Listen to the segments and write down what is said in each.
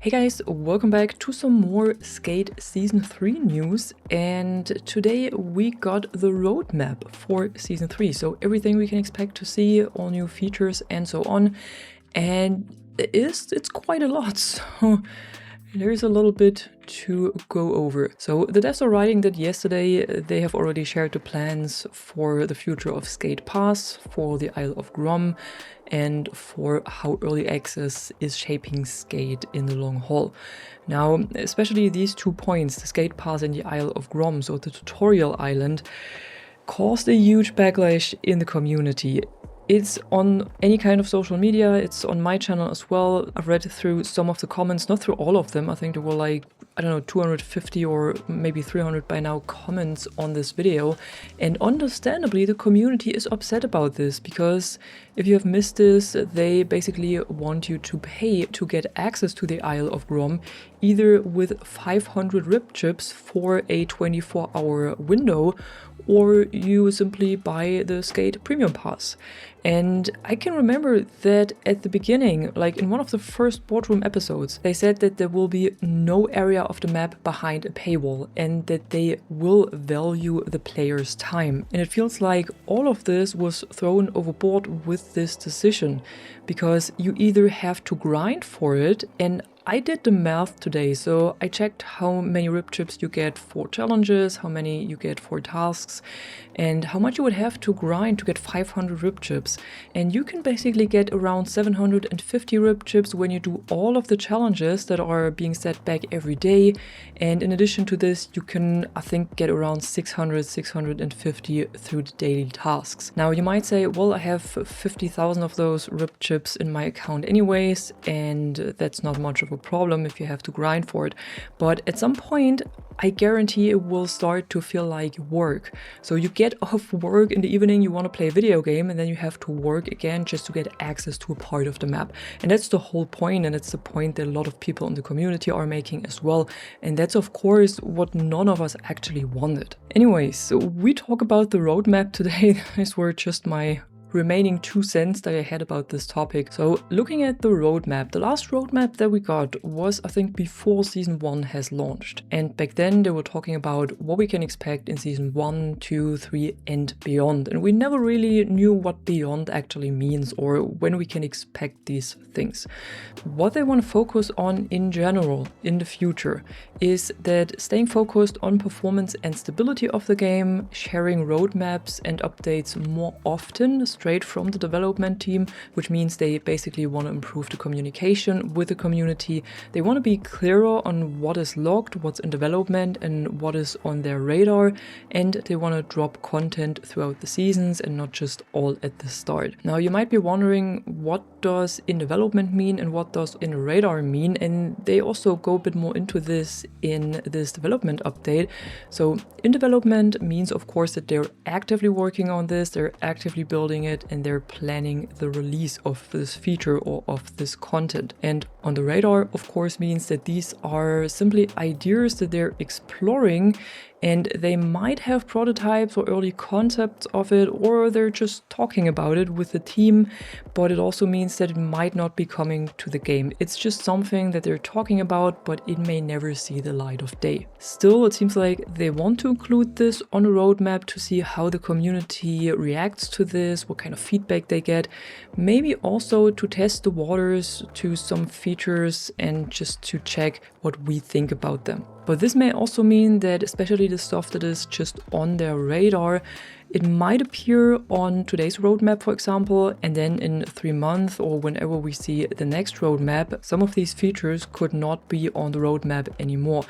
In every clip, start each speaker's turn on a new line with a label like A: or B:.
A: Hey guys, welcome back to some more Skate Season 3 news, and today we got the roadmap for Season 3, so everything we can expect to see, all new features and so on, and it's quite a lot, so there's a little bit to go over. So the devs are writing that yesterday they have already shared the plans for the future of Skate Pass, for the Isle of Grom, and for how early access is shaping Skate in the long haul. Now, especially these 2 points, the Skate Pass and the Isle of Grom, so the tutorial island, caused a huge backlash in the community. It's on any kind of social media, it's on my channel as well. I've read through some of the comments, not through all of them. I think there were like, I don't know, 250 or maybe 300 by now comments on this video. And understandably, the community is upset about this because if you have missed this, they basically want you to pay to get access to the Isle of Grom, either with 500 rip chips for a 24-hour window, or you simply buy the Skate Premium Pass. And I can remember that at the beginning, like in one of the first boardroom episodes, they said that there will be no area of the map behind a paywall and that they will value the player's time. And it feels like all of this was thrown overboard with this decision, because you either have to grind for it, and I did the math today, so I checked how many rip chips you get for challenges, how many you get for tasks, and how much you would have to grind to get 500 rip chips. And you can basically get around 750 rip chips when you do all of the challenges that are being set back every day. And in addition to this, you can, I think, get around 600, 650 through the daily tasks. Now you might say, well, I have 50,000 of those rip chips in my account anyways, and that's not much of a problem if you have to grind for it. But at some point, I guarantee it will start to feel like work. So you get off work in the evening, you want to play a video game, and then you have to work again just to get access to a part of the map. And that's the whole point, and it's the point that a lot of people in the community are making as well. And that's of course what none of us actually wanted. Anyways, so we talk about the roadmap today. These were just my remaining 2 cents that I had about this topic. So looking at the roadmap, the last roadmap that we got was, I think, before Season 1 has launched. And back then they were talking about what we can expect in Season 1, 2, 3 and beyond. And we never really knew what beyond actually means or when we can expect these things. What they want to focus on in general in the future is that staying focused on performance and stability of the game, sharing roadmaps and updates more often, straight from the development team, which means they basically want to improve the communication with the community. They want to be clearer on what is logged, what's in development, and what is on their radar, and they want to drop content throughout the seasons and not just all at the start. Now you might be wondering, what does in development mean and what does in radar mean? And they also go a bit more into this in this development update. So in development means, of course, that they're actively working on this, they're actively building it, and they're planning the release of this feature or of this content. And on the radar, of course, means that these are simply ideas that they're exploring, and they might have prototypes or early concepts of it, or they're just talking about it with the team, but it also means that it might not be coming to the game. It's just something that they're talking about, but it may never see the light of day. Still, it seems like they want to include this on the roadmap to see how the community reacts to this, what kind of feedback they get, maybe also to test the waters to some features and just to check what we think about them. But this may also mean that especially the stuff that is just on their radar, it might appear on today's roadmap, for example, and then in 3 months or whenever we see the next roadmap, some of these features could not be on the roadmap anymore.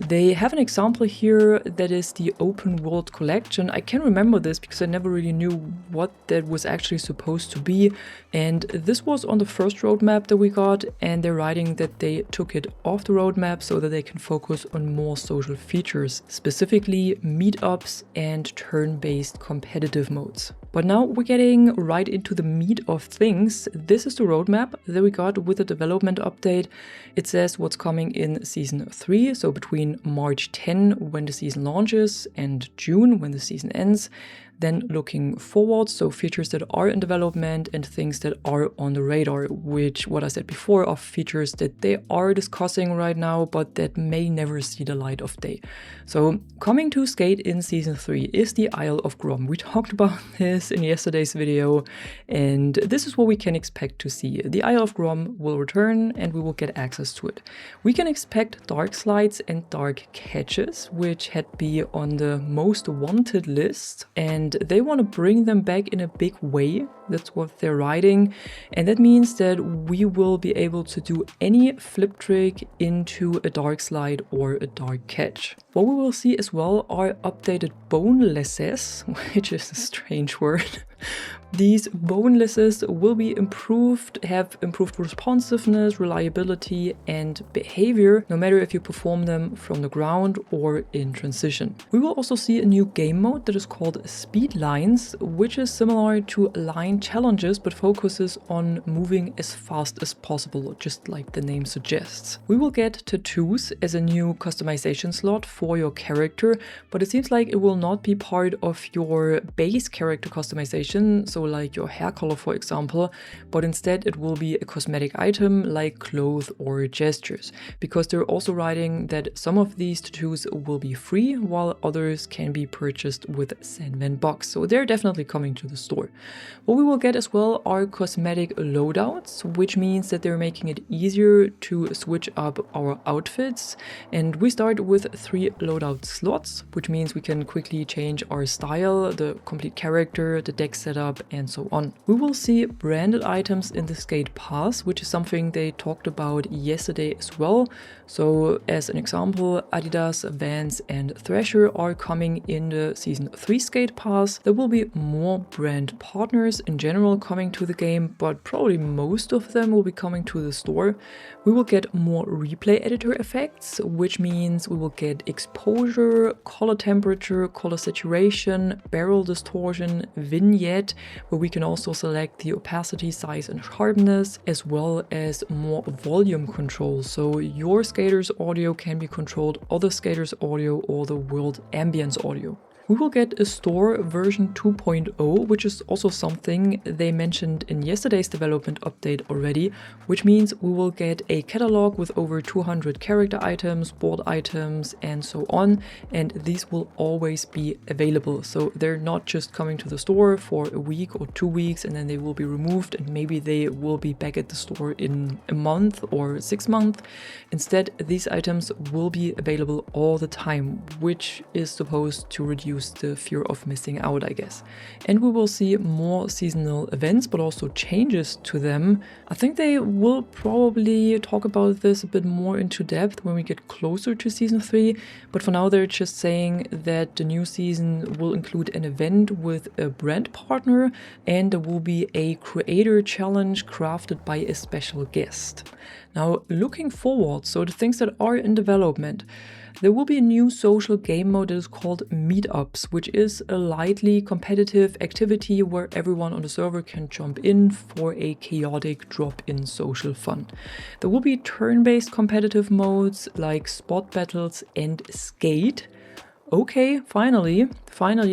A: They have an example here that is the open world collection. I can remember this because I never really knew what that was actually supposed to be. And this was on the first roadmap that we got, and they're writing that they took it off the roadmap so that they can focus on more social features, specifically meetups and turn-based competitive modes. But now we're getting right into the meat of things. This is the roadmap that we got with the development update. It says what's coming in Season 3, so between March 10, when the season launches, and June, when the season ends. Then looking forward, so features that are in development and things that are on the radar, which, what I said before, are features that they are discussing right now, but that may never see the light of day. So coming to Skate in Season 3 is the Isle of Grom. We talked about this in yesterday's video, and this is what we can expect to see. The Isle of Grom will return and we will get access to it. We can expect dark slides and dark catches, which had been on the most wanted list, and they want to bring them back in a big way. That's what they're writing, and that means that we will be able to do any flip trick into a dark slide or a dark catch. What we will see as well are updated bonelesses, which is a strange word. These bonelesses will be improved, have improved responsiveness, reliability, and behavior, no matter if you perform them from the ground or in transition. We will also see a new game mode that is called Speed Lines, which is similar to line challenges but focuses on moving as fast as possible, just like the name suggests. We will get tattoos as a new customization slot for your character, but it seems like it will not be part of your base character customization, so like your hair color for example, but instead it will be a cosmetic item like clothes or gestures, because they're also writing that some of these tattoos will be free while others can be purchased with Sandman Box, so they're definitely coming to the store. What we will get as well are cosmetic loadouts, which means that they're making it easier to switch up our outfits, and we start with 3 loadout slots, which means we can quickly change our style, the complete character, the deck setup, and so on. We will see branded items in the Skate Pass, which is something they talked about yesterday as well. So as an example, Adidas, Vans, and Thrasher are coming in the Season 3 Skate Pass. There will be more brand partners in general coming to the game, but probably most of them will be coming to the store. We will get more replay editor effects, which means we will get exposure, color temperature, color saturation, barrel distortion, vignette, where we can also select the opacity, size, and sharpness, as well as more volume control. So your skater's audio can be controlled, other skaters' audio, or the world ambience audio. We will get a store version 2.0, which is also something they mentioned in yesterday's development update already, which means we will get a catalog with over 200 character items, board items, and so on, and these will always be available. So they're not just coming to the store for a week or 2 weeks and then they will be removed and maybe they will be back at the store in a month or 6 months. Instead, these items will be available all the time, which is supposed to reduce the fear of missing out, I guess. And we will see more seasonal events, but also changes to them. I think they will probably talk about this a bit more into depth when we get closer to Season 3, but for now they're just saying that the new season will include an event with a brand partner and there will be a creator challenge crafted by a special guest. Now, looking forward, so the things that are in development, there will be a new social game mode that is called Meetups, which is a lightly competitive activity where everyone on the server can jump in for a chaotic drop-in social fun. There will be turn-based competitive modes like spot battles and skate. Okay, finally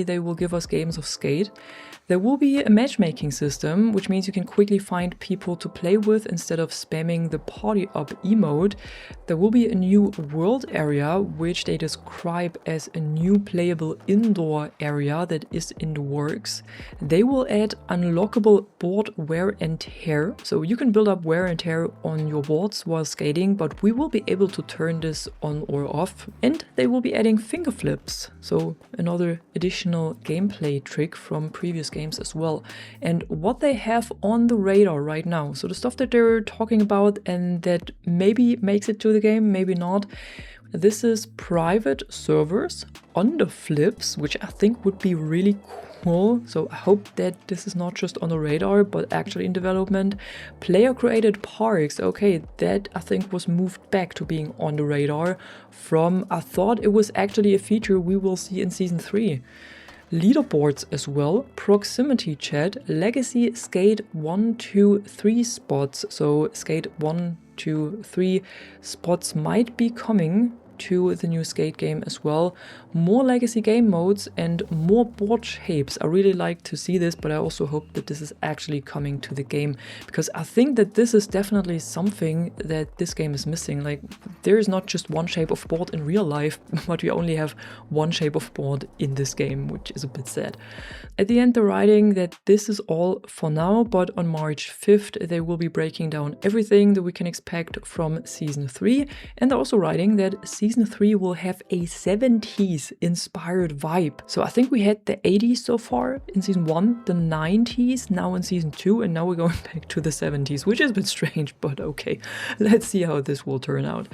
A: they will give us games of skate. There will be a matchmaking system, which means you can quickly find people to play with instead of spamming the party up emote. There will be a new world area, which they describe as a new playable indoor area that is in the works. They will add unlockable board wear and tear, so you can build up wear and tear on your boards while skating, but we will be able to turn this on or off. And they will be adding finger flips, so another additional gameplay trick from previous games as well. And what they have on the radar right now, so the stuff that they're talking about and that maybe makes it to the game, maybe not, this is private servers on the flips, which I think would be really cool. So I hope that this is not just on the radar, but actually in development. Player created parks, okay, that I think was moved back to being on the radar from, I thought it was actually a feature we will see in Season 3. Leaderboards as well, proximity chat, legacy skate 1, 2, 3 spots. So skate 1, 2, 3 spots might be coming. to the new Skate game as well. More legacy game modes and more board shapes. I really like to see this, but I also hope that this is actually coming to the game, because I think that this is definitely something that this game is missing. Like, there is not just one shape of board in real life, but we only have one shape of board in this game, which is a bit sad. At the end, they're writing that this is all for now, but on March 5th they will be breaking down everything that we can expect from Season 3, and they're also writing that Season 3 will have a 70s inspired vibe. So I think we had the 80s so far in Season 1, the 90s now in Season 2, and now we're going back to the 70s, which is a bit strange, but okay, let's see how this will turn out.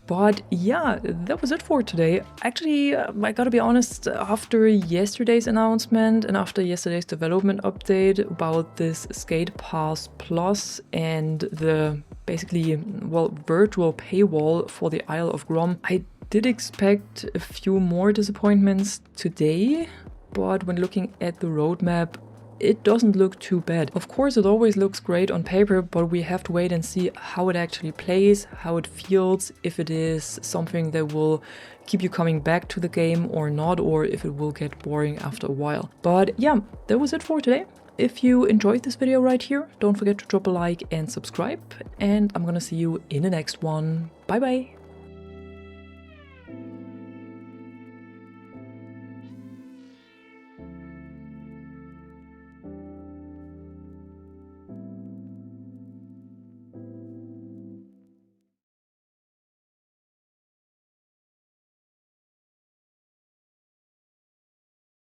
A: But yeah, that was it for today. Actually, I gotta be honest, after yesterday's announcement and after yesterday's development update about this Skate Pass Plus and the basically, well, virtual paywall for the Isle of Grom, I did expect a few more disappointments today, but when looking at the roadmap, it doesn't look too bad. Of course, it always looks great on paper, but we have to wait and see how it actually plays, how it feels, if it is something that will keep you coming back to the game or not, or if it will get boring after a while. But yeah, that was it for today. If you enjoyed this video right here, don't forget to drop a like and subscribe, and I'm gonna see you in the next one. Bye bye!